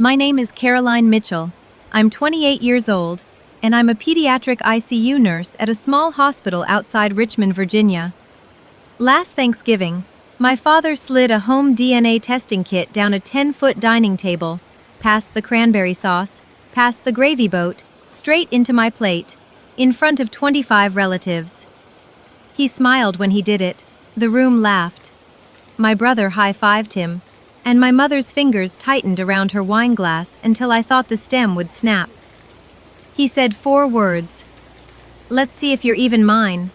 My name is Caroline Mitchell. I'm 28 years old, and I'm a pediatric ICU nurse at a small hospital outside Richmond, Virginia. Last Thanksgiving, my father slid a home DNA testing kit down a 10-foot dining table, past the cranberry sauce, past the gravy boat, straight into my plate, in front of 25 relatives. He smiled when he did it. The room laughed. My brother high-fived him, and my mother's fingers tightened around her wine glass until I thought the stem would snap. He said 4 words. "Let's see if you're even mine."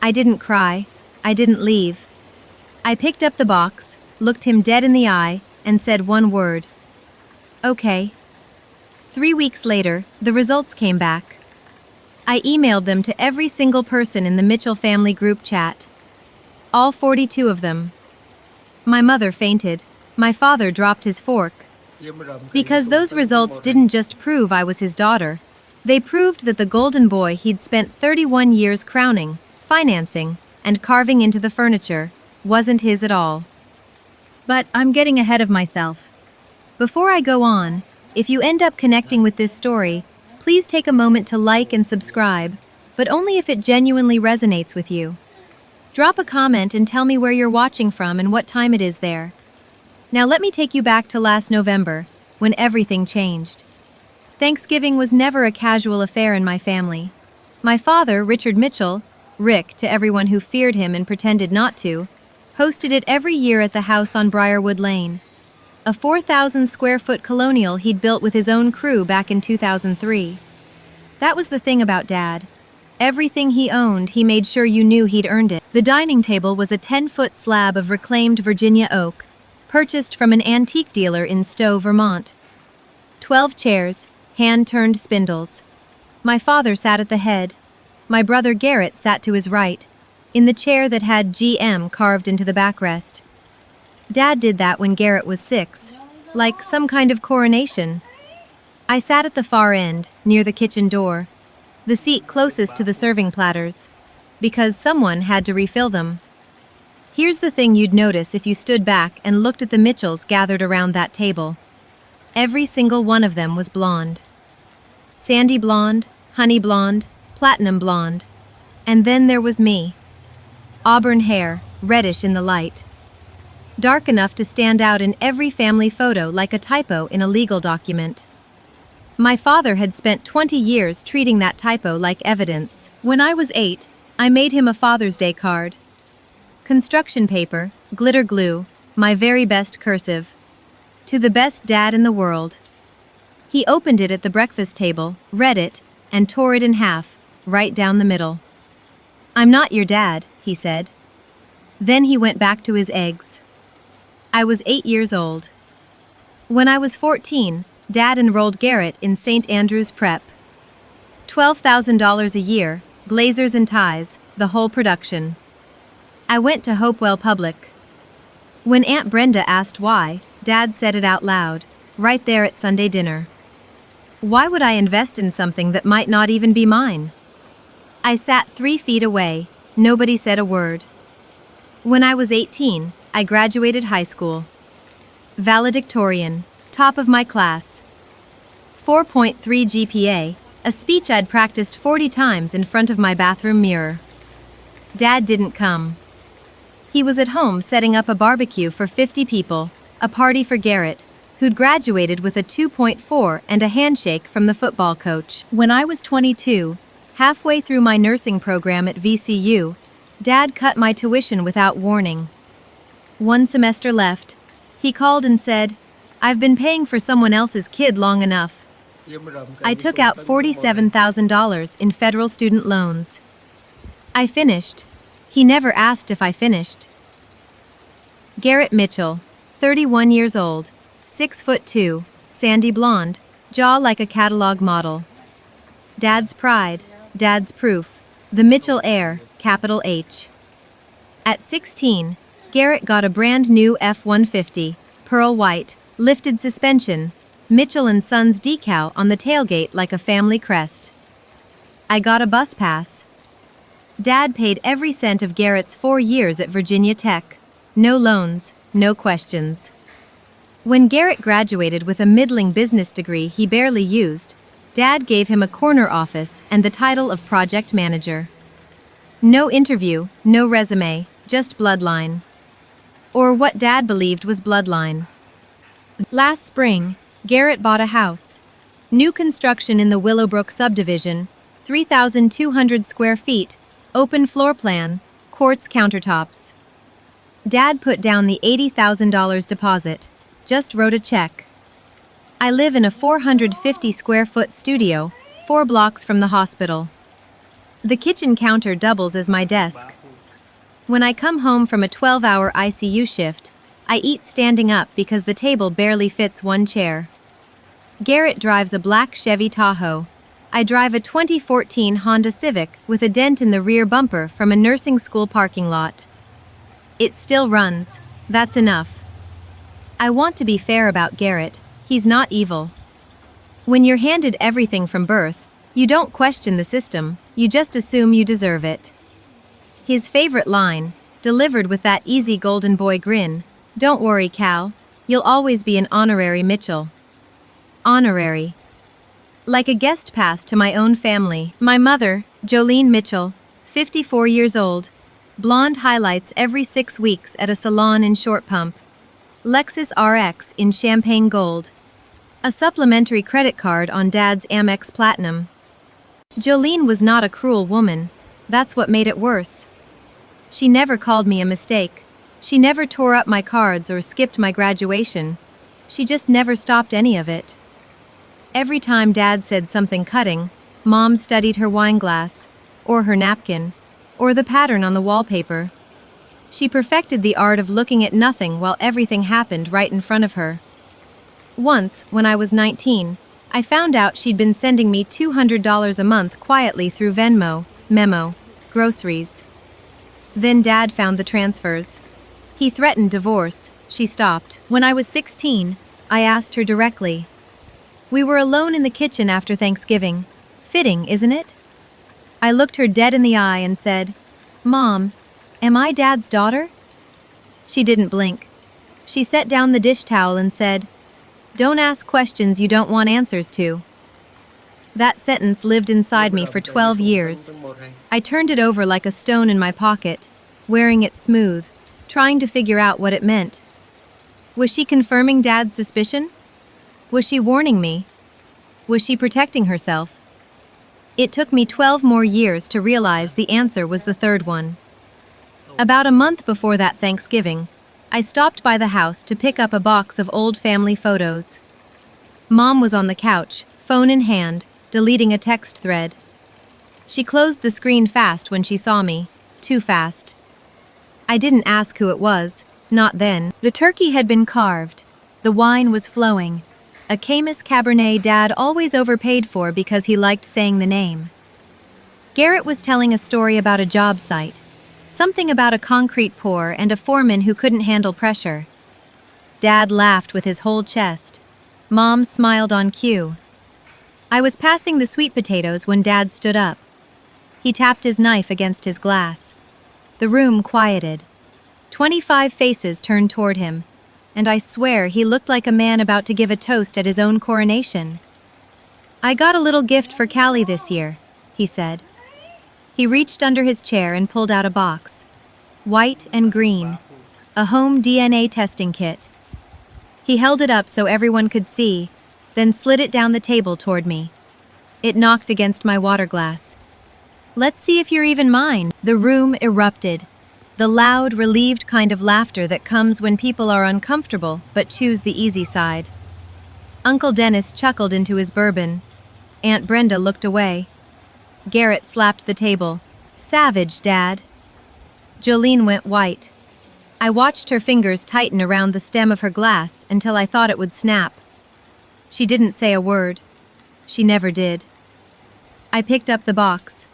I didn't cry. I didn't leave. I picked up the box, looked him dead in the eye, and said 1 word. "Okay." 3 weeks later, the results came back. I emailed them to every single person in the Mitchell family group chat. All 42 of them. My mother fainted. My father dropped his fork. Because those results didn't just prove I was his daughter. They proved that the golden boy he'd spent 31 years crowning, financing, and carving into the furniture wasn't his at all. But I'm getting ahead of myself. Before I go on, if you end up connecting with this story, please take a moment to like and subscribe, but only if it genuinely resonates with you. Drop a comment and tell me where you're watching from and what time it is there. Now let me take you back to last November, when everything changed. Thanksgiving was never a casual affair in my family. My father, Richard Mitchell, Rick to everyone who feared him and pretended not to, hosted it every year at the house on Briarwood Lane. A 4,000 square foot colonial he'd built with his own crew back in 2003. That was the thing about Dad. Everything he owned, he made sure you knew he'd earned it. The dining table was a 10-foot slab of reclaimed Virginia oak, purchased from an antique dealer in Stowe, Vermont. 12 chairs, hand-turned spindles. My father sat at the head. My brother Garrett sat to his right, in the chair that had GM carved into the backrest. Dad did that when Garrett was 6, like some kind of coronation. I sat at the far end, near the kitchen door, the seat closest to the serving platters, because someone had to refill them. Here's the thing you'd notice if you stood back and looked at the Mitchells gathered around that table. Every single one of them was blonde. Sandy blonde, honey blonde, platinum blonde. And then there was me. Auburn hair, reddish in the light. Dark enough to stand out in every family photo like a typo in a legal document. My father had spent 20 years treating that typo like evidence. When I was 8, I made him a Father's Day card. Construction paper, glitter glue, my very best cursive. To the best dad in the world. He opened it at the breakfast table, read it, and tore it in half, right down the middle. "I'm not your dad," he said. Then he went back to his eggs. I was 8 years old. When I was 14, Dad enrolled Garrett in St. Andrew's Prep. $12,000 a year, blazers and ties, the whole production. I went to Hopewell Public. When Aunt Brenda asked why, Dad said it out loud, right there at Sunday dinner. Why would I invest in something that might not even be mine? I sat 3 feet away. Nobody said a word. When I was 18, I graduated high school. Valedictorian, top of my class. 4.3 GPA, a speech I'd practiced 40 times in front of my bathroom mirror. Dad didn't come. He was at home setting up a barbecue for 50 people, a party for Garrett, who'd graduated with a 2.4 and a handshake from the football coach. When I was 22, halfway through my nursing program at VCU, Dad cut my tuition without warning. 1 semester left. He called and said, "I've been paying for someone else's kid long enough." I took out $47,000 in federal student loans. I finished. He never asked if I finished. Garrett Mitchell, 31 years old, 6'2", sandy blonde, jaw like a catalog model. Dad's pride, Dad's proof, the Mitchell heir, capital H. At 16, Garrett got a brand new F-150, pearl white, lifted suspension, Mitchell & Sons decal on the tailgate like a family crest. I got a bus pass. Dad paid every cent of Garrett's 4 years at Virginia Tech. No loans, no questions. When Garrett graduated with a middling business degree he barely used, Dad gave him a corner office and the title of project manager. No interview, no resume, just bloodline. Or what Dad believed was bloodline. Last spring, Garrett bought a house. New construction in the Willowbrook subdivision, 3,200 square feet, open floor plan, quartz countertops. Dad put down the $80,000 deposit, just wrote a check. I live in a 450 square foot studio, 4 blocks from the hospital. The kitchen counter doubles as my desk. When I come home from a 12-hour ICU shift, I eat standing up because the table barely fits one chair. Garrett drives a black Chevy Tahoe. I drive a 2014 Honda Civic with a dent in the rear bumper from a nursing school parking lot. It still runs. That's enough. I want to be fair about Garrett. He's not evil. When you're handed everything from birth, you don't question the system, you just assume you deserve it. His favorite line, delivered with that easy golden boy grin, "Don't worry, Cal, you'll always be an honorary Mitchell." Honorary. Like a guest pass to my own family, my mother, Jolene Mitchell, 54 years old, blonde highlights every 6 weeks at a salon in Short Pump, Lexus RX in champagne gold, a supplementary credit card on Dad's Amex Platinum. Jolene was not a cruel woman, that's what made it worse. She never called me a mistake. She never tore up my cards or skipped my graduation. She just never stopped any of it. Every time Dad said something cutting, Mom studied her wine glass, or her napkin, or the pattern on the wallpaper. She perfected the art of looking at nothing while everything happened right in front of her. Once, when I was 19, I found out she'd been sending me $200 a month quietly through Venmo, Memo, groceries. Then Dad found the transfers. He threatened divorce. She stopped. When I was 16, I asked her directly. We were alone in the kitchen after Thanksgiving. Fitting, isn't it? I looked her dead in the eye and said, "Mom, am I Dad's daughter?" She didn't blink. She set down the dish towel and said, "Don't ask questions you don't want answers to." That sentence lived inside me for 12 years. I turned it over like a stone in my pocket, wearing it smooth, trying to figure out what it meant. Was she confirming Dad's suspicion? Was she warning me? Was she protecting herself? It took me 12 more years to realize the answer was the third one. About a month before that Thanksgiving, I stopped by the house to pick up a box of old family photos. Mom was on the couch, phone in hand, deleting a text thread. She closed the screen fast when she saw me, too fast. I didn't ask who it was, not then. The turkey had been carved. The wine was flowing. A Caymus Cabernet Dad always overpaid for because he liked saying the name. Garrett was telling a story about a job site. Something about a concrete pour and a foreman who couldn't handle pressure. Dad laughed with his whole chest. Mom smiled on cue. I was passing the sweet potatoes when Dad stood up. He tapped his knife against his glass. The room quieted. 25 faces turned toward him, and I swear he looked like a man about to give a toast at his own coronation. "I got a little gift for Callie this year," he said. He reached under his chair and pulled out a box. White and green. A home DNA testing kit. He held it up so everyone could see, then slid it down the table toward me. It knocked against my water glass. "Let's see if you're even mine." The room erupted. The loud, relieved kind of laughter that comes when people are uncomfortable but choose the easy side. Uncle Dennis chuckled into his bourbon. Aunt Brenda looked away. Garrett slapped the table. "Savage, Dad." Jolene went white. I watched her fingers tighten around the stem of her glass until I thought it would snap. She didn't say a word. She never did. I picked up the box.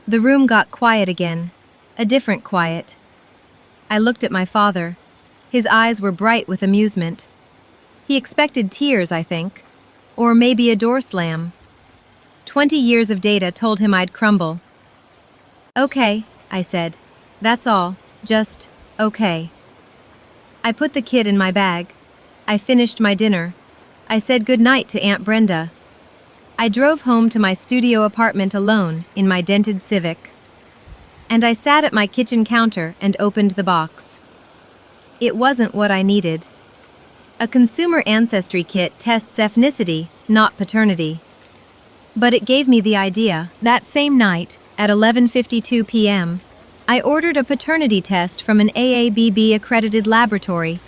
The room got quiet again. A different quiet. I looked at my father. His eyes were bright with amusement. He expected tears, I think. Or maybe a door slam. 20 years of data told him I'd crumble. "Okay," I said. "That's all. Just, okay." I put the kid in my bag. I finished my dinner. I said goodnight to Aunt Brenda. I drove home to my studio apartment alone in my dented Civic. And I sat at my kitchen counter and opened the box. It wasn't what I needed. A consumer ancestry kit tests ethnicity, not paternity. But it gave me the idea. That same night, at 11:52 p.m., I ordered a paternity test from an AABB-accredited laboratory.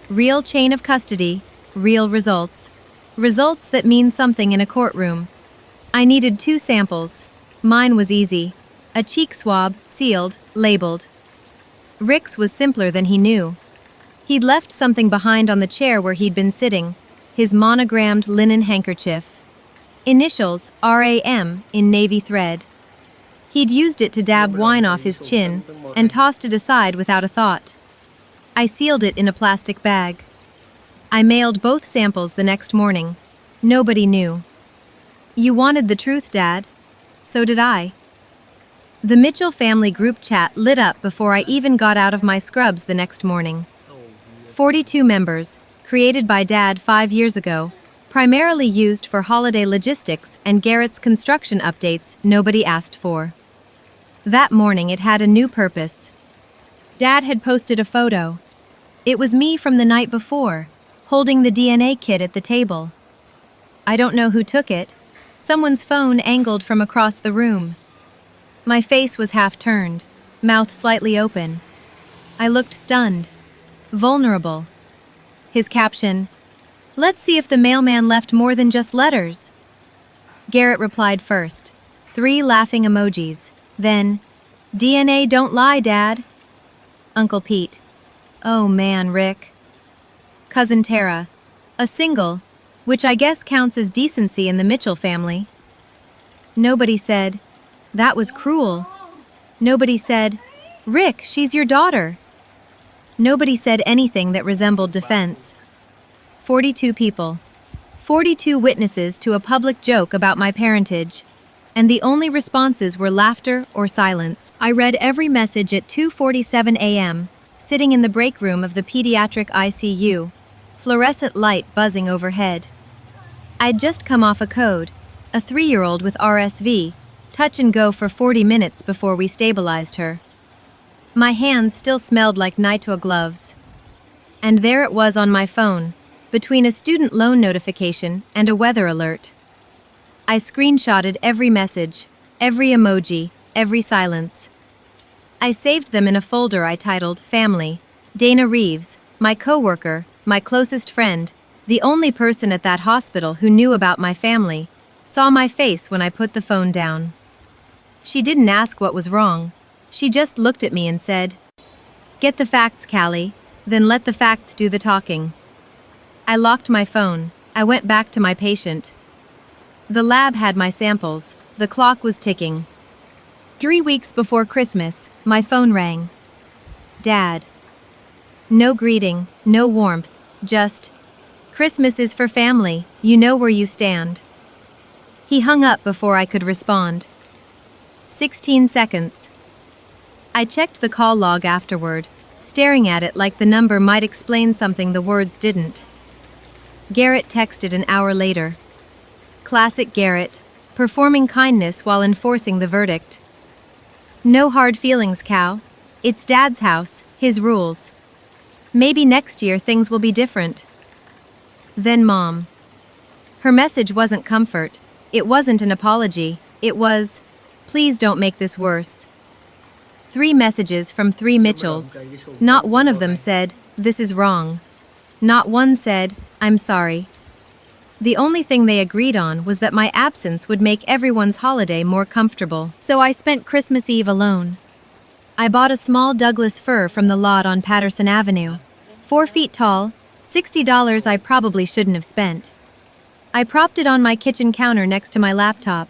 Real chain of custody, real results. Results that mean something in a courtroom. I needed 2 samples. Mine was easy. A cheek swab, sealed, labeled. Rick's was simpler than he knew. He'd left something behind on the chair where he'd been sitting, his monogrammed linen handkerchief. Initials, RAM, in navy thread. He'd used it to dab wine off his chin and tossed it aside without a thought. I sealed it in a plastic bag. I mailed both samples the next morning. Nobody knew. You wanted the truth, Dad. So did I. The Mitchell family group chat lit up before I even got out of my scrubs the next morning. 42 members, created by Dad 5 years ago, primarily used for holiday logistics and Garrett's construction updates nobody asked for. That morning it had a new purpose. Dad had posted a photo. It was me from the night before, holding the DNA kit at the table. I don't know who took it. Someone's phone angled from across the room. My face was half turned, mouth slightly open. I looked stunned, vulnerable. His caption, "Let's see if the mailman left more than just letters." Garrett replied first, 3 laughing emojis. Then, "DNA don't lie, Dad." Uncle Pete, "Oh man, Rick." Cousin Tara, a single, which I guess counts as decency in the Mitchell family. Nobody said, "That was cruel." Nobody said, "Rick, she's your daughter." Nobody said anything that resembled defense. 42 people. 42 witnesses to a public joke about my parentage. And the only responses were laughter or silence. I read every message at 2:47 a.m., sitting in the break room of the pediatric ICU, fluorescent light buzzing overhead. I'd just come off a code, a 3-year-old with RSV, touch and go for 40 minutes before we stabilized her. My hands still smelled like Nitrile gloves. And there it was on my phone, between a student loan notification and a weather alert. I screenshotted every message, every emoji, every silence. I saved them in a folder I titled Family. Dana Reeves, my coworker, my closest friend, the only person at that hospital who knew about my family, saw my face when I put the phone down. She didn't ask what was wrong. She just looked at me and said, "Get the facts, Callie, then let the facts do the talking." I locked my phone. I went back to my patient. The lab had my samples. The clock was ticking. 3 weeks before Christmas, my phone rang. Dad. No greeting, no warmth, just, "Christmas is for family, you know where you stand." He hung up before I could respond. 16 seconds. I checked the call log afterward, staring at it like the number might explain something the words didn't. Garrett texted an hour later. Classic Garrett, performing kindness while enforcing the verdict. "No hard feelings, Cal. It's Dad's house, his rules. Maybe next year things will be different." Then Mom. Her message wasn't comfort. It wasn't an apology. It was, "Please don't make this worse." 3 messages from 3 Mitchells. Not one of them said, "This is wrong." Not one said, "I'm sorry." The only thing they agreed on was that my absence would make everyone's holiday more comfortable. So I spent Christmas Eve alone. I bought a small Douglas fir from the lot on Patterson Avenue. 4 feet tall, $60 I probably shouldn't have spent. I propped it on my kitchen counter next to my laptop.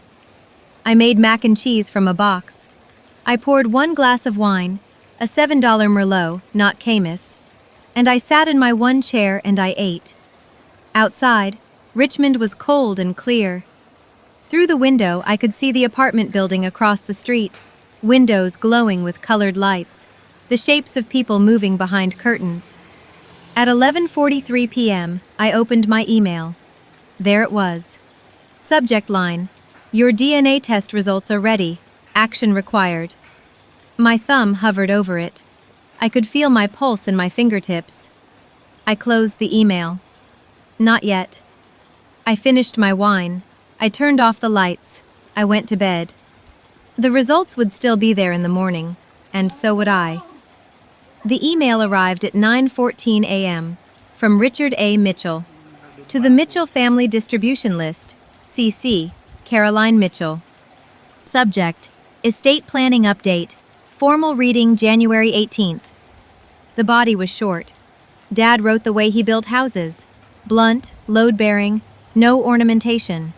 I made mac and cheese from a box. I poured 1 glass of wine, a $7 Merlot, not Camus, and I sat in my 1 chair and I ate. Outside, Richmond was cold and clear. Through the window, I could see the apartment building across the street, windows glowing with colored lights, the shapes of people moving behind curtains. At 11:43 p.m., I opened my email. There it was. Subject line: Your DNA test results are ready. Action required. My thumb hovered over it. I could feel my pulse in my fingertips. I closed the email. Not yet. I finished my wine. I turned off the lights. I went to bed. The results would still be there in the morning, and so would I. The email arrived at 9:14 a.m. from Richard A. Mitchell. To the Mitchell Family Distribution List, CC, Caroline Mitchell. Subject: Estate Planning Update. Formal reading January 18th. The body was short. Dad wrote the way he built houses. Blunt, load-bearing, no ornamentation.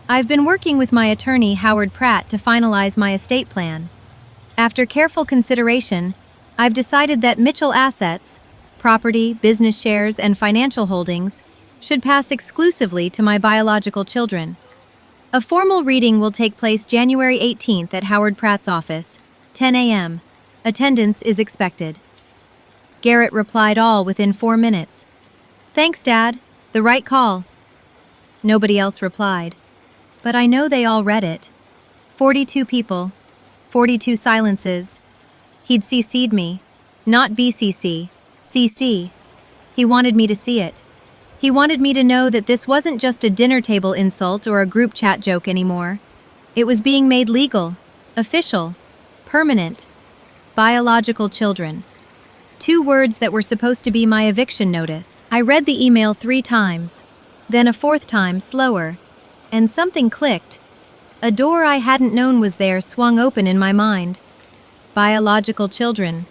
I've been working with my attorney Howard Pratt to finalize my estate plan. After careful consideration, I've decided that Mitchell assets, property, business shares, and financial holdings, should pass exclusively to my biological children. A formal reading will take place January 18th at Howard Pratt's office, 10 a.m. Attendance is expected. Garrett replied all within 4 minutes. Thanks, Dad. The right call. Nobody else replied. But I know they all read it. 42 people. 42 silences. He'd CC'd me. Not BCC. CC. He wanted me to see it. He wanted me to know that this wasn't just a dinner table insult or a group chat joke anymore. It was being made legal, official, permanent. Biological children. 2 words that were supposed to be my eviction notice. I read the email 3 times, then a 4th time slower, and something clicked. A door I hadn't known was there swung open in my mind. Biological children.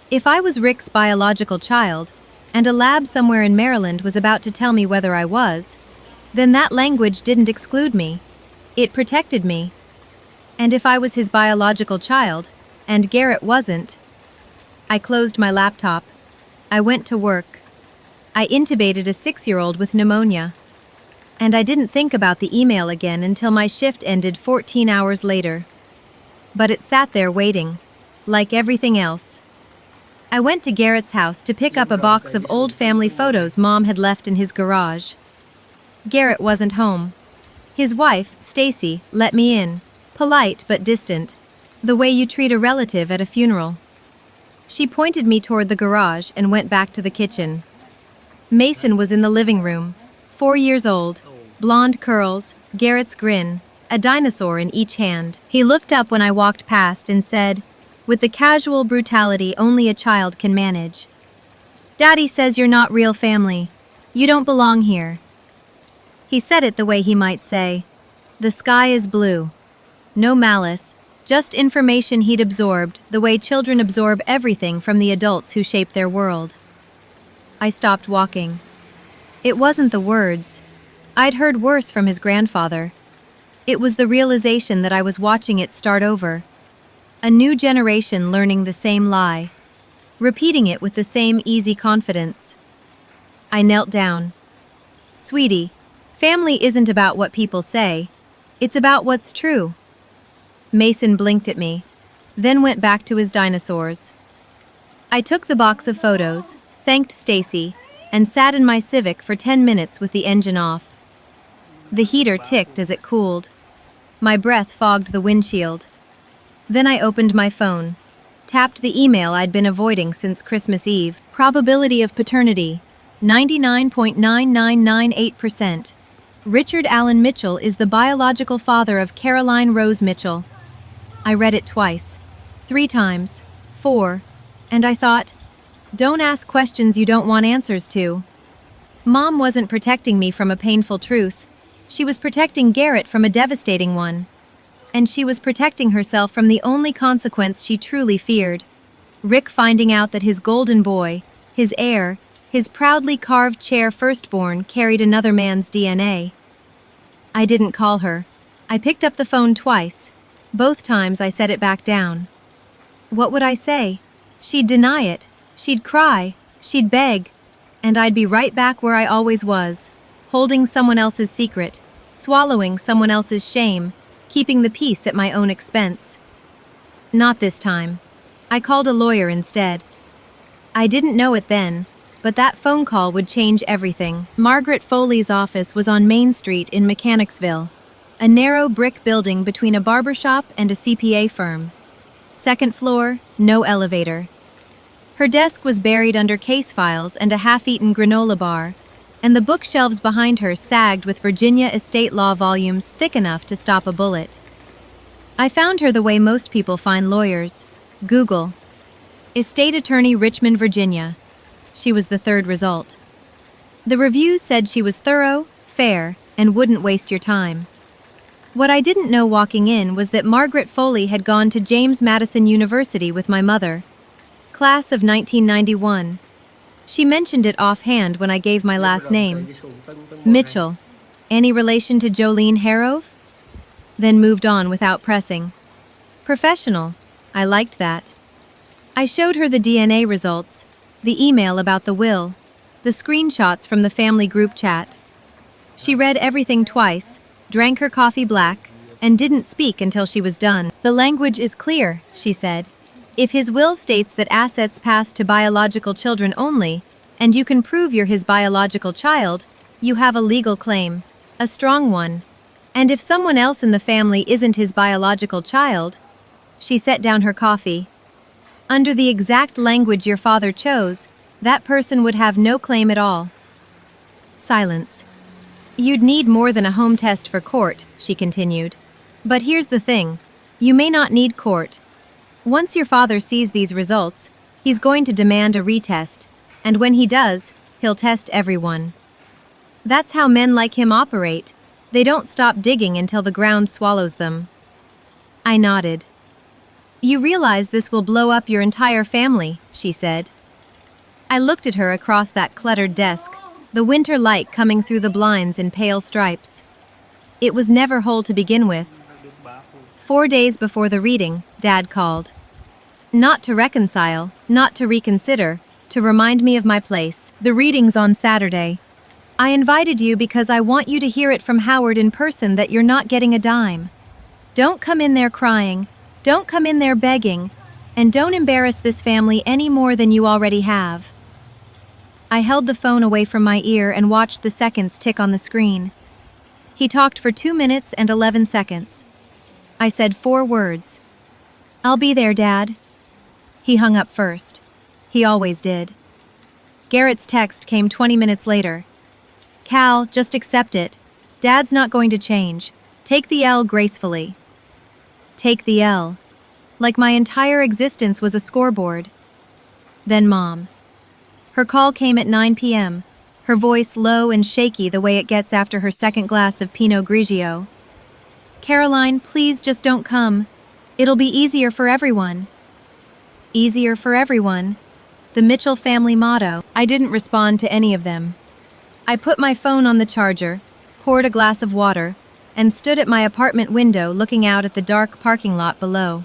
If I was Rick's biological child, and a lab somewhere in Maryland was about to tell me whether I was, then that language didn't exclude me. It protected me. And if I was his biological child, and Garrett wasn't, I closed my laptop. I went to work. I intubated a 6-year-old with pneumonia. And I didn't think about the email again until my shift ended 14 hours later. But it sat there waiting, like everything else. I went to Garrett's house to pick up a box of old family photos Mom had left in his garage. Garrett wasn't home. His wife, Stacy, let me in, polite but distant, the way you treat a relative at a funeral. She pointed me toward the garage and went back to the kitchen. Mason was in the living room, 4 years old, blonde curls, Garrett's grin, a dinosaur in each hand. He looked up when I walked past and said, with the casual brutality only a child can manage, "Daddy says you're not real family. You don't belong here." He said it the way he might say, "The sky is blue." No malice, just information he'd absorbed the way children absorb everything from the adults who shape their world. I stopped walking. It wasn't the words. I'd heard worse from his grandfather. It was the realization that I was watching it start over. A new generation learning the same lie, repeating it with the same easy confidence. I knelt down. "Sweetie, family isn't about what people say. It's about what's true." Mason blinked at me, then went back to his dinosaurs. I took the box of photos, thanked Stacy, and sat in my Civic for 10 minutes with the engine off. The heater ticked as it cooled. My breath fogged the windshield. Then I opened my phone, tapped the email I'd been avoiding since Christmas Eve. Probability of paternity, 99.9998%. Richard Allen Mitchell is the biological father of Caroline Rose Mitchell. I read it twice, 3 times, 4, and I thought, don't ask questions you don't want answers to. Mom wasn't protecting me from a painful truth. She was protecting Garrett from a devastating one. And she was protecting herself from the only consequence she truly feared. Rick finding out that his golden boy, his heir, his proudly carved chair firstborn carried another man's DNA. I didn't call her. I picked up the phone twice. Both times I set it back down. What would I say? She'd deny it. She'd cry. She'd beg. And I'd be right back where I always was, holding someone else's secret, swallowing someone else's shame, keeping the peace at my own expense. Not this time. I called a lawyer instead. I didn't know it then, but that phone call would change everything. Margaret Foley's office was on Main Street in Mechanicsville, a narrow brick building between a barbershop and a CPA firm. Second floor, no elevator. Her desk was buried under case files and a half-eaten granola bar, and the bookshelves behind her sagged with Virginia estate law volumes thick enough to stop a bullet. I found her the way most people find lawyers. Google. Estate attorney, Richmond, Virginia. She was the third result. The reviews said she was thorough, fair, and wouldn't waste your time. What I didn't know walking in was that Margaret Foley had gone to James Madison University with my mother. Class of 1991. She mentioned it offhand when I gave my last name. Mitchell. Any relation to Jolene Harrove? Then moved on without pressing. Professional. I liked that. I showed her the DNA results, the email about the will, the screenshots from the family group chat. She read everything twice, drank her coffee black, and didn't speak until she was done. The language is clear, she said. If his will states that assets pass to biological children only, and you can prove you're his biological child, you have a legal claim, a strong one. And if someone else in the family isn't his biological child, she set down her coffee. Under the exact language your father chose, that person would have no claim at all. Silence. You'd need more than a home test for court, she continued. But here's the thing. You may not need court. Once your father sees these results, he's going to demand a retest, and when he does, he'll test everyone. That's how men like him operate. They don't stop digging until the ground swallows them. I nodded. You realize this will blow up your entire family, she said. I looked at her across that cluttered desk, the winter light coming through the blinds in pale stripes. It was never whole to begin with. 4 days before the reading, Dad called. Not to reconcile, not to reconsider, to remind me of my place. The reading's on Saturday. I invited you because I want you to hear it from Howard in person that you're not getting a dime. Don't come in there crying, don't come in there begging, and don't embarrass this family any more than you already have. I held the phone away from my ear and watched the seconds tick on the screen. He talked for 2 minutes and 11 seconds. I said 4 words. I'll be there, Dad. He hung up first. He always did. Garrett's text came 20 minutes later. Cal, just accept it. Dad's not going to change. Take the L gracefully. Take the L. Like my entire existence was a scoreboard. Then Mom. Her call came at 9 p.m., her voice low and shaky the way it gets after her second glass of Pinot Grigio. Caroline, please just don't come. It'll be easier for everyone. Easier for everyone. The Mitchell family motto. I didn't respond to any of them. I put my phone on the charger, poured a glass of water, and stood at my apartment window looking out at the dark parking lot below.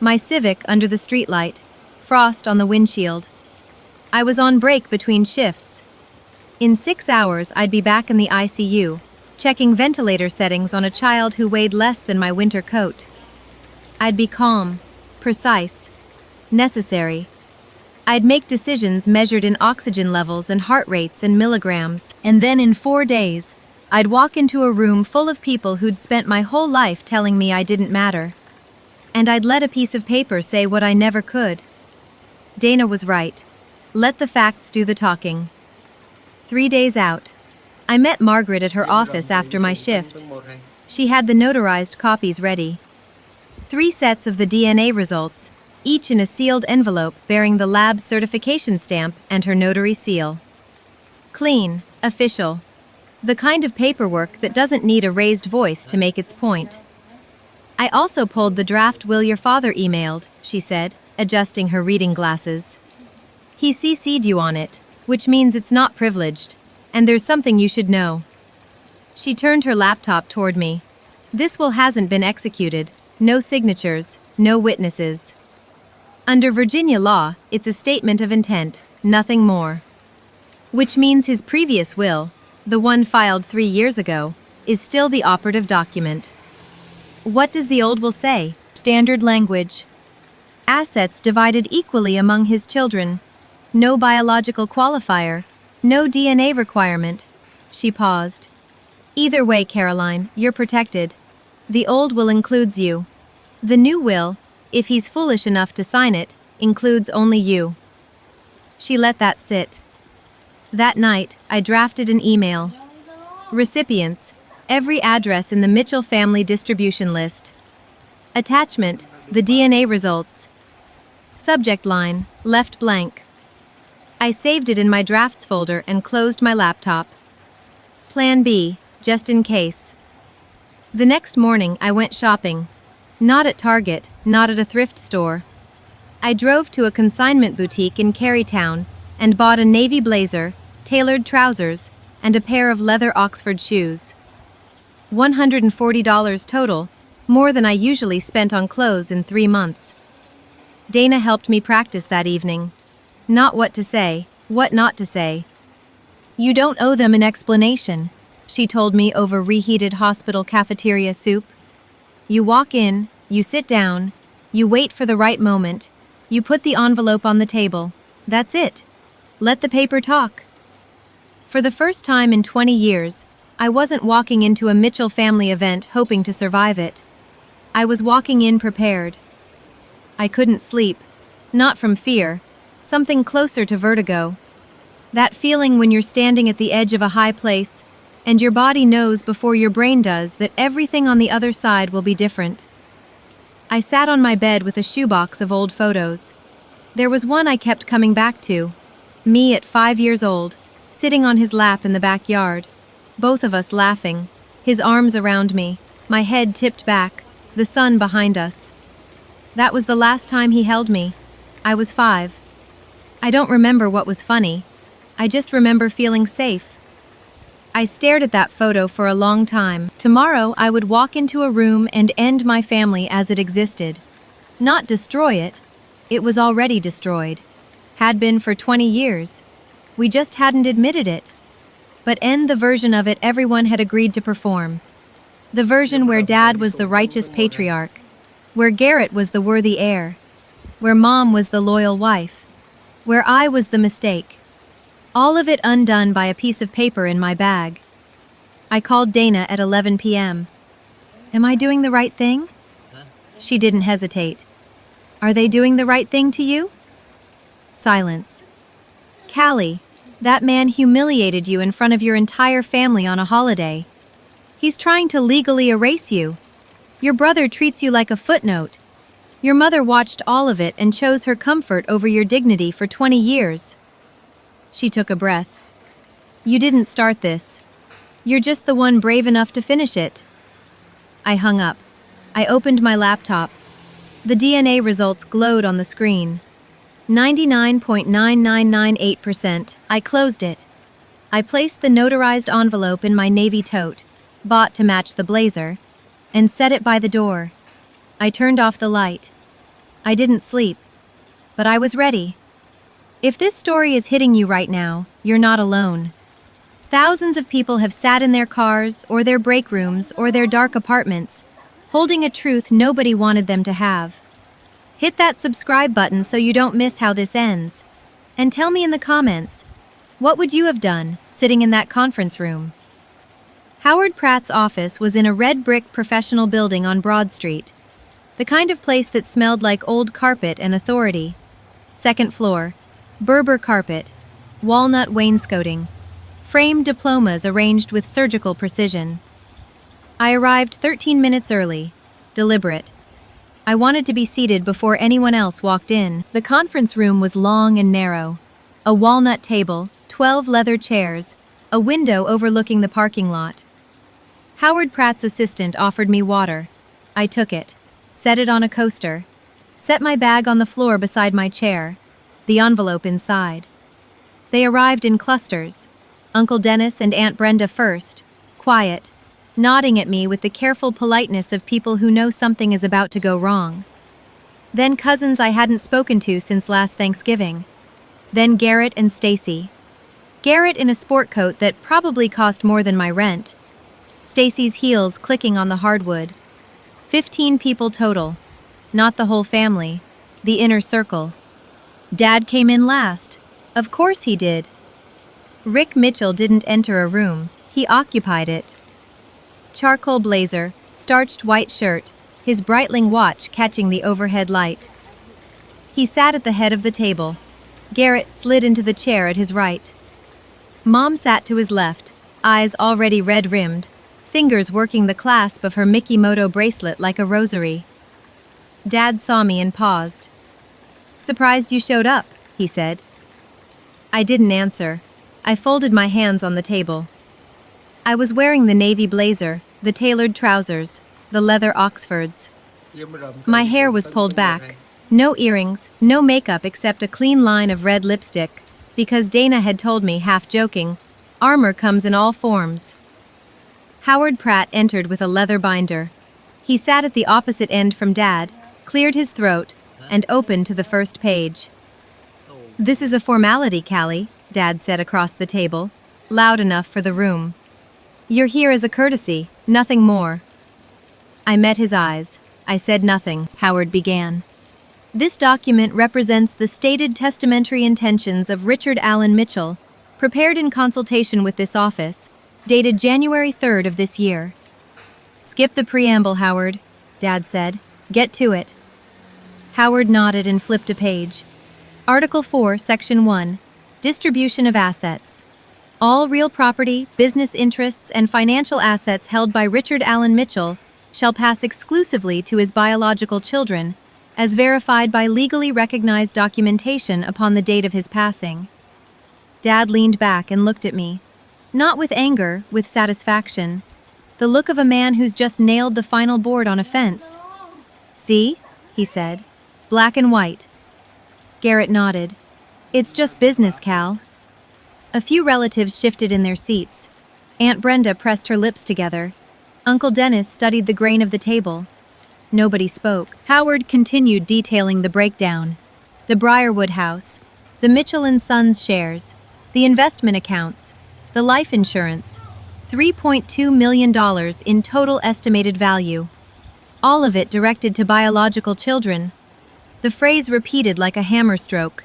My Civic under the streetlight, frost on the windshield. I was on break between shifts. In 6 hours, I'd be back in the ICU, checking ventilator settings on a child who weighed less than my winter coat. I'd be calm, precise, necessary. I'd make decisions measured in oxygen levels and heart rates and milligrams. And then in 4 days, I'd walk into a room full of people who'd spent my whole life telling me I didn't matter. And I'd let a piece of paper say what I never could. Dana was right. Let the facts do the talking. 3 days out, I met Margaret at her office after my shift. She had the notarized copies ready. 3 sets of the DNA results, each in a sealed envelope bearing the lab's certification stamp and her notary seal. Clean, official. The kind of paperwork that doesn't need a raised voice to make its point. I also pulled the draft will your father emailed, she said, adjusting her reading glasses. He CC'd you on it, which means it's not privileged, and there's something you should know. She turned her laptop toward me. This will hasn't been executed, no signatures, no witnesses. Under Virginia law, it's a statement of intent, nothing more. Which means his previous will, the one filed 3 years ago, is still the operative document. What does the old will say? Standard language. Assets divided equally among his children. No biological qualifier. No DNA requirement. She paused. Either way, Caroline, you're protected. The old will includes you. The new will, if he's foolish enough to sign it, includes only you. She let that sit. That night, I drafted an email. Recipients, every address in the Mitchell family distribution list. Attachment, the DNA results. Subject line, left blank. I saved it in my drafts folder and closed my laptop. Plan B, just in case. The next morning, I went shopping. Not at Target, not at a thrift store. I drove to a consignment boutique in Carytown and bought a navy blazer, tailored trousers, and a pair of leather Oxford shoes. $140 total, more than I usually spent on clothes in 3 months. Dana helped me practice that evening. Not what to say, what not to say. You don't owe them an explanation, she told me over reheated hospital cafeteria soup. You walk in, you sit down, you wait for the right moment, you put the envelope on the table. That's it. Let the paper talk. For the first time in 20 years, I wasn't walking into a Mitchell family event hoping to survive it. I was walking in prepared. I couldn't sleep. Not from fear. Something closer to vertigo. That feeling when you're standing at the edge of a high place, and your body knows before your brain does that everything on the other side will be different. I sat on my bed with a shoebox of old photos. There was one I kept coming back to. Me at 5 years old, sitting on his lap in the backyard. Both of us laughing, his arms around me, my head tipped back, the sun behind us. That was the last time he held me. I was 5. I don't remember what was funny. I just remember feeling safe. I stared at that photo for a long time. Tomorrow I would walk into a room and end my family as it existed. Not destroy it. It was already destroyed. Had been for 20 years. We just hadn't admitted it. But end the version of it everyone had agreed to perform. The version where Dad was the righteous patriarch. Where Garrett was the worthy heir. Where Mom was the loyal wife. Where I was the mistake. All of it undone by a piece of paper in my bag. I called Dana at 11 p.m. Am I doing the right thing? She didn't hesitate. Are they doing the right thing to you? Silence. Callie, that man humiliated you in front of your entire family on a holiday. He's trying to legally erase you. Your brother treats you like a footnote. Your mother watched all of it and chose her comfort over your dignity for 20 years. She took a breath. You didn't start this. You're just the one brave enough to finish it. I hung up. I opened my laptop. The DNA results glowed on the screen. 99.9998%. I closed it. I placed the notarized envelope in my navy tote, bought to match the blazer, and set it by the door. I turned off the light. I didn't sleep, but I was ready. If this story is hitting you right now, you're not alone. Thousands of people have sat in their cars, or their break rooms, or their dark apartments, holding a truth nobody wanted them to have. Hit that subscribe button so you don't miss how this ends. And tell me in the comments, what would you have done sitting in that conference room? Howard Pratt's office was in a red brick professional building on Broad Street. The kind of place that smelled like old carpet and authority. Second floor, Berber carpet, walnut wainscoting, framed diplomas arranged with surgical precision. I arrived 13 minutes early, deliberate. I wanted to be seated before anyone else walked in. The conference room was long and narrow. A walnut table, 12 leather chairs, a window overlooking the parking lot. Howard Pratt's assistant offered me water. I took it, set it on a coaster, set my bag on the floor beside my chair, the envelope inside. They arrived in clusters. Uncle Dennis and Aunt Brenda first, quiet, nodding at me with the careful politeness of people who know something is about to go wrong. Then cousins I hadn't spoken to since last Thanksgiving. Then Garrett and Stacy. Garrett in a sport coat that probably cost more than my rent. Stacy's heels clicking on the hardwood. 15 people total. Not the whole family. The inner circle. Dad came in last. Of course he did. Rick Mitchell didn't enter a room, he occupied it. Charcoal blazer, starched white shirt, his Breitling watch catching the overhead light. He sat at the head of the table. Garrett slid into the chair at his right. Mom sat to his left, eyes already red-rimmed, fingers working the clasp of her Mikimoto bracelet like a rosary. Dad saw me and paused. "Surprised you showed up," he said. I didn't answer. I folded my hands on the table. I was wearing the navy blazer, the tailored trousers, the leather Oxfords. My hair was pulled back. No earrings, no makeup except a clean line of red lipstick, because Dana had told me, half joking, armor comes in all forms. Howard Pratt entered with a leather binder. He sat at the opposite end from Dad, cleared his throat, and opened to the first page. "This is a formality, Callie," Dad said across the table, loud enough for the room. "You're here as a courtesy, nothing more." I met his eyes. I said nothing. Howard began. "This document represents the stated testamentary intentions of Richard Allen Mitchell, prepared in consultation with this office, dated January 3rd of this year." "Skip the preamble, Howard," Dad said. "Get to it." Howard nodded and flipped a page. Article 4, Section 1, Distribution of Assets. All real property, business interests, and financial assets held by Richard Allen Mitchell shall pass exclusively to his biological children, as verified by legally recognized documentation upon the date of his passing. Dad leaned back and looked at me. Not with anger, with satisfaction. The look of a man who's just nailed the final board on a fence. "See?" he said. "Black and white." Garrett nodded. "It's just business, Cal." A few relatives shifted in their seats. Aunt Brenda pressed her lips together. Uncle Dennis studied the grain of the table. Nobody spoke. Howard continued detailing the breakdown. The Briarwood house, the Mitchell and Sons shares, the investment accounts, the life insurance, $3.2 million in total estimated value. All of it directed to biological children. The phrase repeated like a hammer stroke.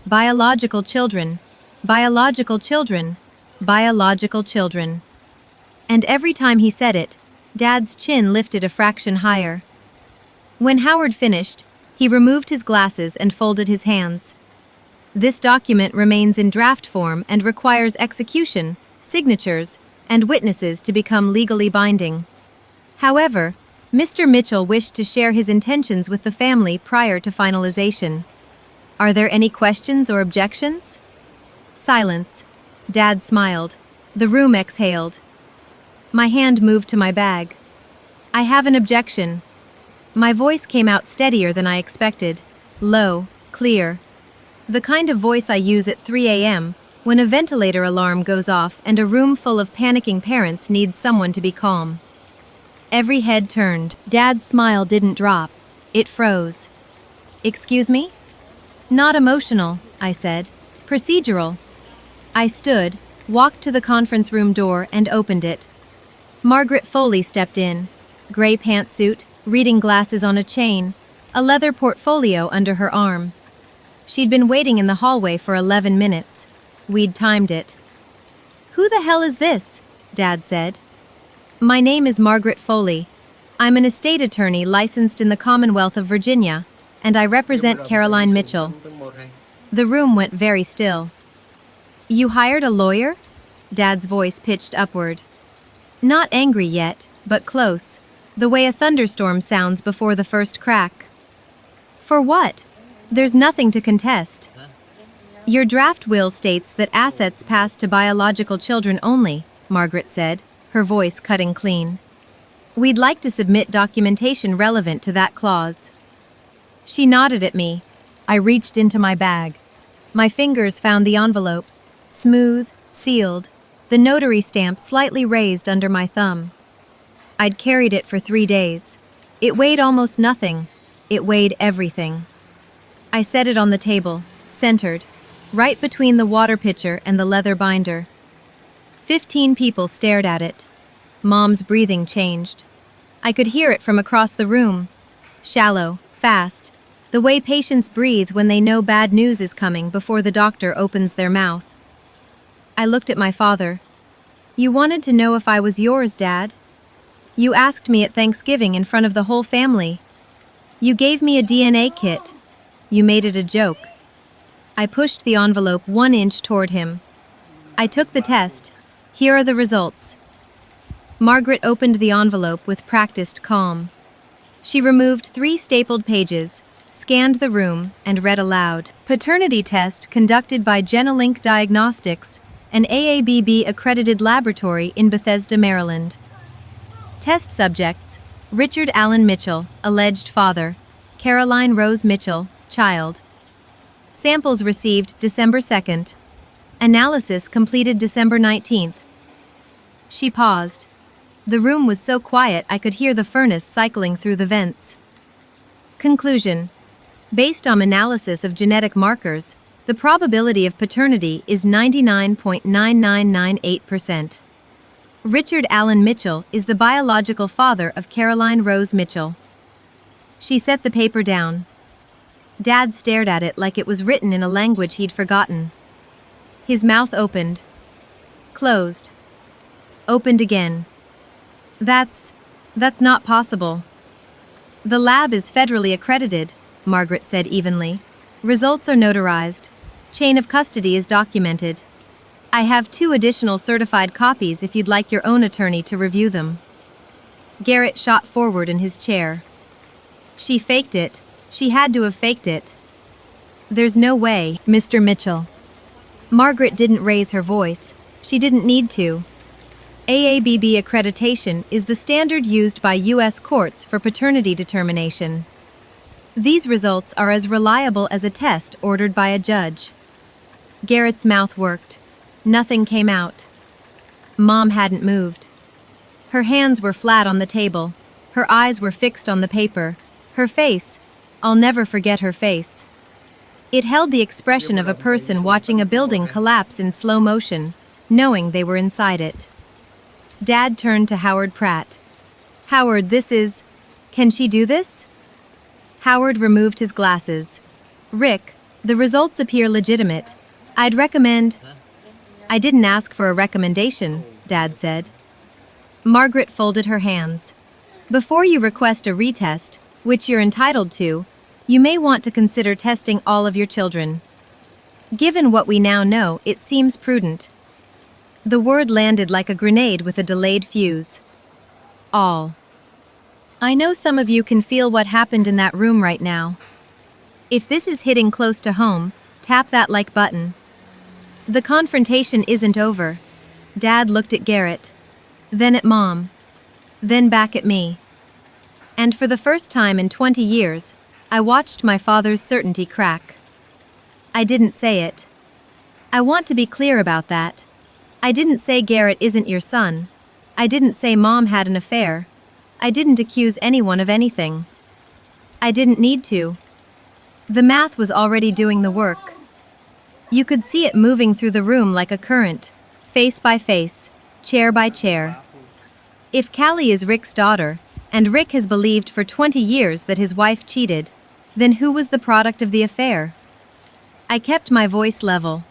Biological children, biological children, biological children. And every time he said it, Dad's chin lifted a fraction higher. When Howard finished, he removed his glasses and folded his hands. "This document remains in draft form and requires execution, signatures, and witnesses to become legally binding. However, Mr. Mitchell wished to share his intentions with the family prior to finalization. Are there any questions or objections?" Silence. Dad smiled. The room exhaled. My hand moved to my bag. "I have an objection." My voice came out steadier than I expected. Low, clear. The kind of voice I use at 3 a.m. when a ventilator alarm goes off and a room full of panicking parents needs someone to be calm. Every head turned. Dad's smile didn't drop. It froze. "Excuse me?" "Not emotional," I said. "Procedural." I stood, walked to the conference room door, and opened it. Margaret Foley stepped in. Gray pantsuit, reading glasses on a chain, a leather portfolio under her arm. She'd been waiting in the hallway for 11 minutes. We'd timed it. "Who the hell is this?" Dad said. "My name is Margaret Foley. I'm an estate attorney licensed in the Commonwealth of Virginia, and I represent Caroline Mitchell." The room went very still. "You hired a lawyer?" Dad's voice pitched upward. Not angry yet, but close, the way a thunderstorm sounds before the first crack. "For what? There's nothing to contest." "Your draft will states that assets pass to biological children only," Margaret said, her voice cutting clean. "We'd like to submit documentation relevant to that clause." She nodded at me. I reached into my bag. My fingers found the envelope, smooth, sealed, the notary stamp slightly raised under my thumb. I'd carried it for 3 days. It weighed almost nothing. It weighed everything. I set it on the table, centered, right between the water pitcher and the leather binder. 15 people stared at it. Mom's breathing changed. I could hear it from across the room. Shallow, fast, The way patients breathe when they know bad news is coming before the doctor opens their mouth. I looked at my father. You wanted to know if I was yours, Dad? You asked me at Thanksgiving in front of the whole family. You gave me a DNA kit. You made it a joke. I pushed the envelope 1 inch toward him. I took the test. Here are the results. Margaret opened the envelope with practiced calm. She removed 3 stapled pages, scanned the room, and read aloud. Paternity test conducted by Genelink Diagnostics, an AABB-accredited laboratory in Bethesda, Maryland. Test subjects: Richard Allen Mitchell, alleged father; Caroline Rose Mitchell, child. Samples received December 2nd. Analysis completed December 19th. She paused. The room was so quiet I could hear the furnace cycling through the vents. Conclusion: based on analysis of genetic markers, the probability of paternity is 99.9998%. Richard Allen Mitchell is the biological father of Caroline Rose Mitchell. She set the paper down. Dad stared at it like it was written in a language he'd forgotten. His mouth opened, closed, opened again. That's not possible. The lab is federally accredited, Margaret said evenly. Results are notarized. Chain of custody is documented. I have 2 additional certified copies if you'd like your own attorney to review them. Garrett shot forward in his chair. She faked it. She had to have faked it. There's no way, Mr. Mitchell. Margaret didn't raise her voice. She didn't need to. AABB accreditation is the standard used by U.S. courts for paternity determination. These results are as reliable as a test ordered by a judge. Garrett's mouth worked. Nothing came out. Mom hadn't moved. Her hands were flat on the table. Her eyes were fixed on the paper. Her face, I'll never forget her face. It held the expression of a person watching a building collapse in slow motion, knowing they were inside it. Dad turned to Howard Pratt. Howard, can she do this? Howard removed his glasses. Rick, the results appear legitimate. I'd recommend... I didn't ask for a recommendation, Dad said. Margaret folded her hands. Before you request a retest, which you're entitled to, you may want to consider testing all of your children. Given what we now know, it seems prudent. The word landed like a grenade with a delayed fuse. All. I know some of you can feel what happened in that room right now. If this is hitting close to home, tap that like button. The confrontation isn't over. Dad looked at Garrett, then at Mom, then back at me. And for the first time in 20 years, I watched my father's certainty crack. I didn't say it. I want to be clear about that. I didn't say Garrett isn't your son. I didn't say Mom had an affair. I didn't accuse anyone of anything. I didn't need to. The math was already doing the work. You could see it moving through the room like a current, face by face, chair by chair. If Callie is Rick's daughter, and Rick has believed for 20 years that his wife cheated, then who was the product of the affair? I kept my voice level.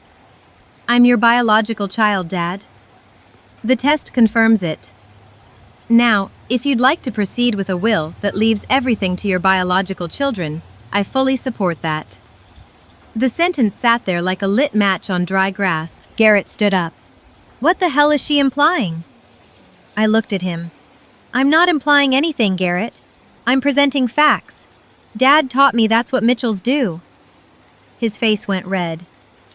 I'm your biological child, Dad. The test confirms it. Now, if you'd like to proceed with a will that leaves everything to your biological children, I fully support that. The sentence sat there like a lit match on dry grass. Garrett stood up. What the hell is she implying? I looked at him. I'm not implying anything, Garrett. I'm presenting facts. Dad taught me that's what Mitchells do. His face went red.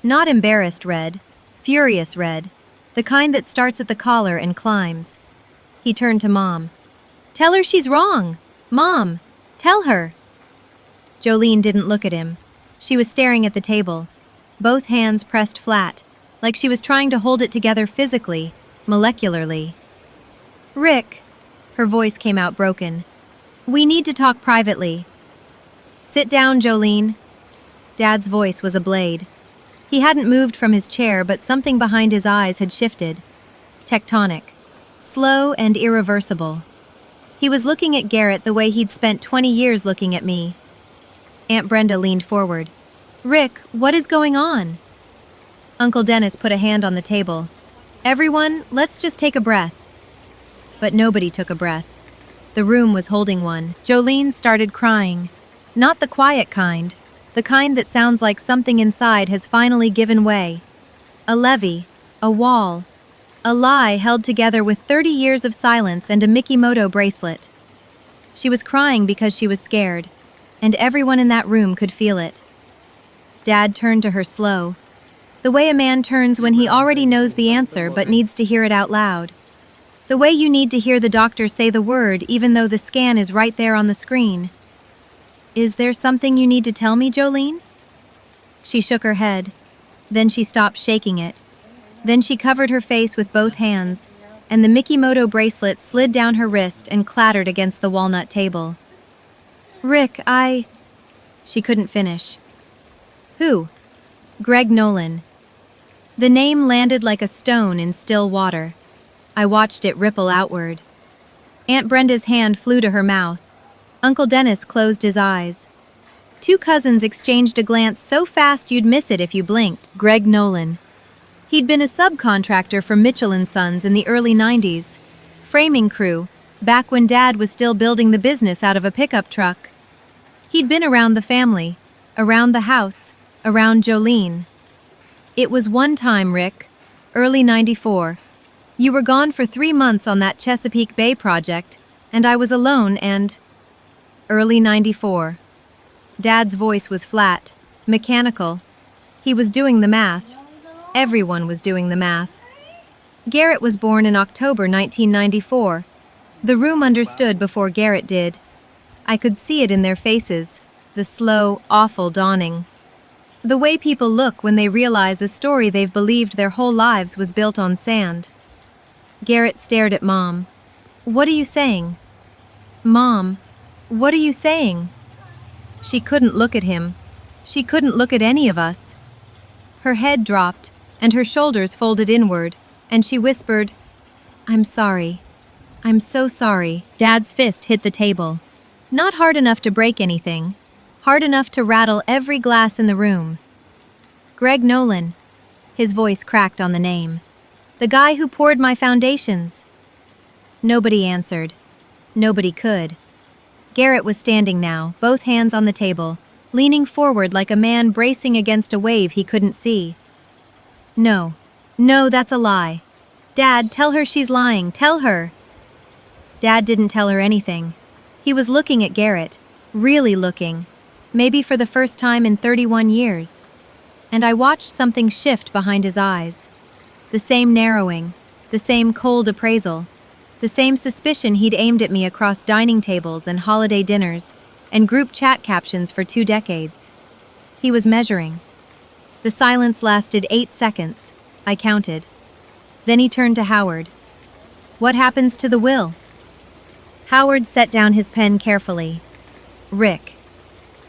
Not embarrassed red, furious red, the kind that starts at the collar and climbs. He turned to Mom. Tell her she's wrong. Mom, tell her. Jolene didn't look at him. She was staring at the table, both hands pressed flat, like she was trying to hold it together physically, molecularly. Rick, her voice came out broken. We need to talk privately. Sit down, Jolene. Dad's voice was a blade. He hadn't moved from his chair, but something behind his eyes had shifted. Tectonic. Slow and irreversible. He was looking at Garrett the way he'd spent 20 years looking at me. Aunt Brenda leaned forward. Rick, what is going on? Uncle Dennis put a hand on the table. Everyone, let's just take a breath. But nobody took a breath. The room was holding one. Jolene started crying. Not the quiet kind, the kind that sounds like something inside has finally given way. A levee, a wall, a lie held together with 30 years of silence and a Mikimoto bracelet. She was crying because she was scared, and everyone in that room could feel it. Dad turned to her slow, the way a man turns when he already knows the answer but needs to hear it out loud. The way you need to hear the doctor say the word even though the scan is right there on the screen. Is there something you need to tell me, Jolene? She shook her head. Then she stopped shaking it. Then she covered her face with both hands, and the Mikimoto bracelet slid down her wrist and clattered against the walnut table. Rick, She couldn't finish. Who? Greg Nolan. The name landed like a stone in still water. I watched it ripple outward. Aunt Brenda's hand flew to her mouth. Uncle Dennis closed his eyes. Two cousins exchanged a glance so fast you'd miss it if you blinked. Greg Nolan. He'd been a subcontractor for Mitchell & Sons in the early 90s. Framing crew, back when Dad was still building the business out of a pickup truck. He'd been around the family, around the house, around Jolene. It was one time, Rick, early 94. You were gone for 3 months on that Chesapeake Bay project, and I was alone and... Early 94. Dad's voice was flat, mechanical. He was doing the math. Everyone was doing the math. Garrett was born in October 1994. The room understood before Garrett did. I could see it in their faces, the slow, awful dawning. The way people look when they realize a story they've believed their whole lives was built on sand. Garrett stared at Mom. What are you saying? Mom, what are you saying? She couldn't look at him. She couldn't look at any of us. Her head dropped, and her shoulders folded inward, and she whispered, I'm sorry. I'm so sorry. Dad's fist hit the table. Not hard enough to break anything, hard enough to rattle every glass in the room. Greg Nolan. His voice cracked on the name. The guy who poured my foundations. Nobody answered. Nobody could. Garrett was standing now, both hands on the table, leaning forward like a man bracing against a wave he couldn't see. No. No, that's a lie. Dad, tell her she's lying. Tell her. Dad didn't tell her anything. He was looking at Garrett, really looking, maybe for the first time in 31 years. And I watched something shift behind his eyes. The same narrowing, the same cold appraisal, the same suspicion he'd aimed at me across dining tables and holiday dinners and group chat captions for 2 decades. He was measuring. The silence lasted 8 seconds, I counted. Then he turned to Howard. What happens to the will? Howard set down his pen carefully. Rick.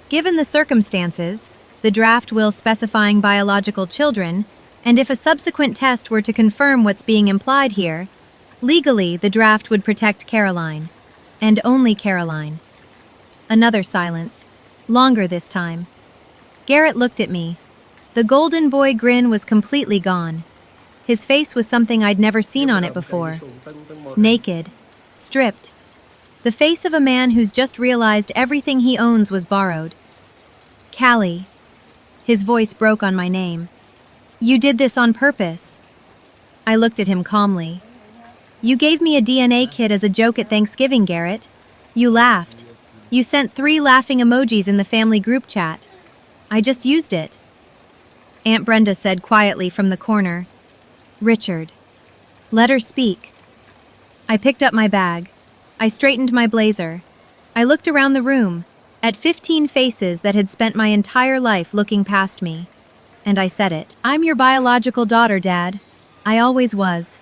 Given the circumstances, the draft will specifying biological children, and if a subsequent test were to confirm what's being implied here, legally the draft would protect Caroline. And only Caroline. Another silence. Longer this time. Garrett looked at me. The golden boy grin was completely gone. His face was something I'd never seen on it before. Naked. Stripped. The face of a man who's just realized everything he owns was borrowed. Callie. His voice broke on my name. You did this on purpose. I looked at him calmly. You gave me a DNA kit as a joke at Thanksgiving, Garrett. You laughed. You sent 3 laughing emojis in the family group chat. I just used it. Aunt Brenda said quietly from the corner, Richard. Let her speak. I picked up my bag. I straightened my blazer. I looked around the room, at 15 faces that had spent my entire life looking past me. And I said it. I'm your biological daughter, Dad. I always was.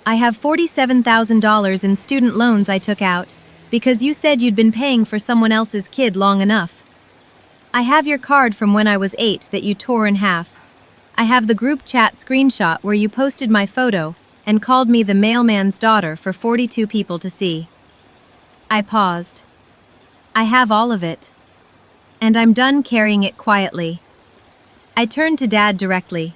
I have $47,000 in student loans I took out, because you said you'd been paying for someone else's kid long enough. I have your card from when I was 8 that you tore in half. I have the group chat screenshot where you posted my photo and called me the mailman's daughter for 42 people to see. I paused. I have all of it. and I'm done carrying it quietly. I turned to Dad directly.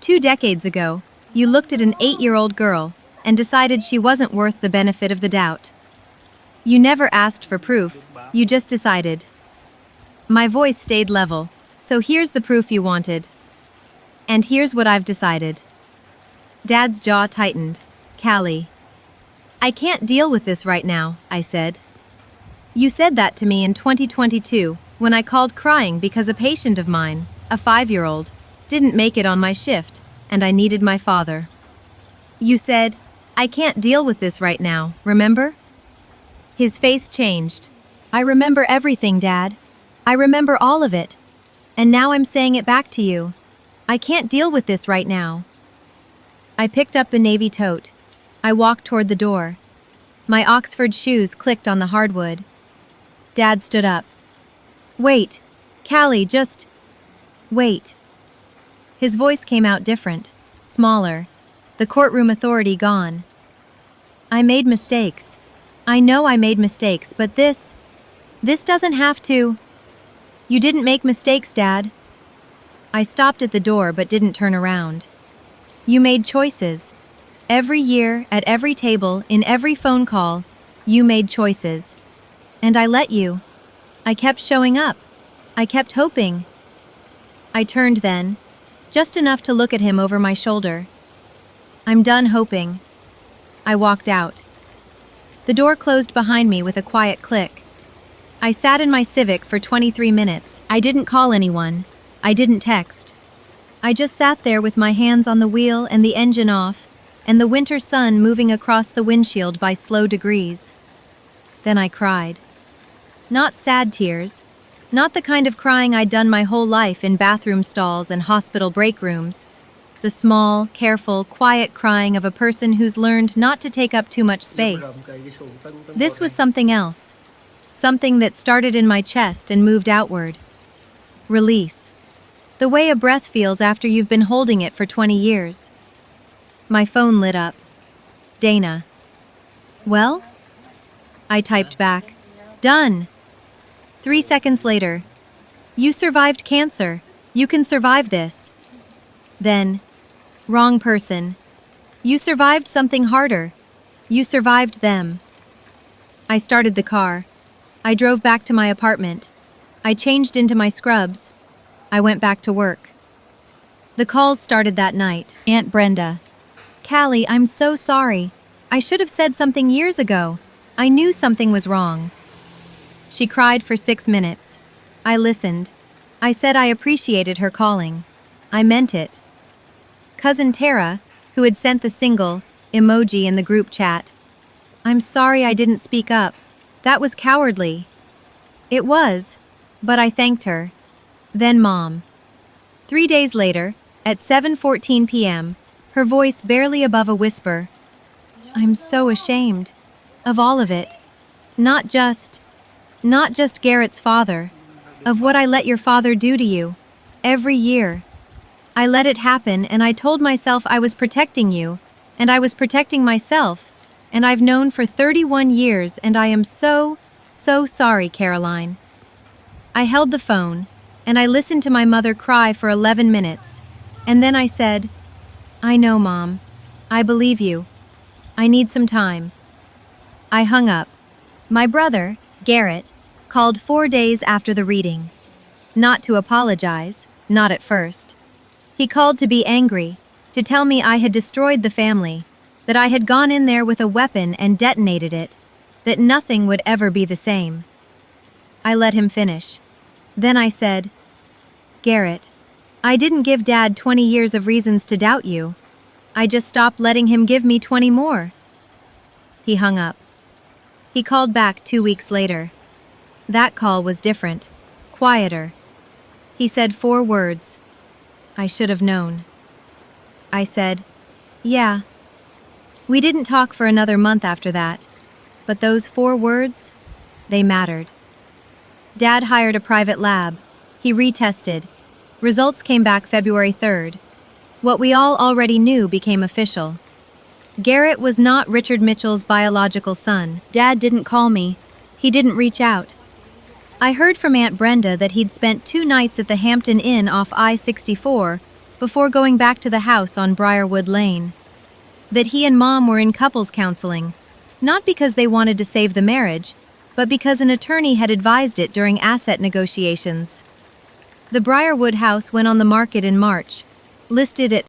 2 decades ago, you looked at an 8-year-old girl and decided she wasn't worth the benefit of the doubt. You never asked for proof, you just decided. My voice stayed level, so here's the proof you wanted. And here's what I've decided. Dad's jaw tightened. Callie. I can't deal with this right now, I said. You said that to me in 2022 when I called crying because a patient of mine, a 5-year-old, didn't make it on my shift, and I needed my father. You said, I can't deal with this right now, remember? His face changed. I remember everything, Dad. I remember all of it. And now I'm saying it back to you. I can't deal with this right now. I picked up a navy tote. I walked toward the door. My Oxford shoes clicked on the hardwood. Dad stood up. Wait, Callie, just wait. His voice came out different, smaller, the courtroom authority gone. I made mistakes. I know I made mistakes, but this doesn't have to. You didn't make mistakes, Dad. I stopped at the door but didn't turn around. You made choices. Every year, at every table, in every phone call, you made choices. And I let you. I kept showing up. I kept hoping. I turned then, just enough to look at him over my shoulder. I'm done hoping. I walked out. The door closed behind me with a quiet click. I sat in my Civic for 23 minutes. I didn't call anyone. I didn't text. I just sat there with my hands on the wheel and the engine off, and the winter sun moving across the windshield by slow degrees. Then I cried. Not sad tears. Not the kind of crying I'd done my whole life in bathroom stalls and hospital break rooms. The small, careful, quiet crying of a person who's learned not to take up too much space. This was something else. Something that started in my chest and moved outward. Release. The way a breath feels after you've been holding it for 20 years. My phone lit up. Dana. Well? I typed back. Done. 3 seconds later. You survived cancer. You can survive this. Then. Wrong person. You survived something harder. You survived them. I started the car. I drove back to my apartment. I changed into my scrubs. I went back to work. The calls started that night. Aunt Brenda. Callie, I'm so sorry. I should have said something years ago. I knew something was wrong. She cried for 6 minutes. I listened. I said I appreciated her calling. I meant it. Cousin Tara, who had sent the single emoji in the group chat. I'm sorry I didn't speak up. That was cowardly. It was, but I thanked her. Then Mom. 3 days later, at 7:14 p.m., her voice barely above a whisper. I'm so ashamed. Of all of it. Not just Garrett's father. Of what I let your father do to you. Every year. I let it happen and I told myself I was protecting you, and I was protecting myself, and I've known for 31 years and I am so sorry, Caroline. I held the phone, and I listened to my mother cry for 11 minutes, and then I said, I know, Mom. I believe you. I need some time. I hung up. My brother, Garrett, called 4 days after the reading. Not to apologize, not at first. He called to be angry, to tell me I had destroyed the family, that I had gone in there with a weapon and detonated it, that nothing would ever be the same. I let him finish. Then I said, Garrett, I didn't give Dad 20 years of reasons to doubt you. I just stopped letting him give me 20 more. He hung up. He called back 2 weeks later. That call was different, quieter. He said 4 words. I should have known. I said, yeah. We didn't talk for another month after that, but those 4 words, they mattered. Dad hired a private lab. He retested. Results came back February 3rd. What we all already knew became official. Garrett was not Richard Mitchell's biological son. Dad didn't call me. He didn't reach out. I heard from Aunt Brenda that he'd spent 2 nights at the Hampton Inn off I-64 before going back to the house on Briarwood Lane. That he and Mom were in couples counseling, not because they wanted to save the marriage, but because an attorney had advised it during asset negotiations. The Briarwood house went on the market in March, listed at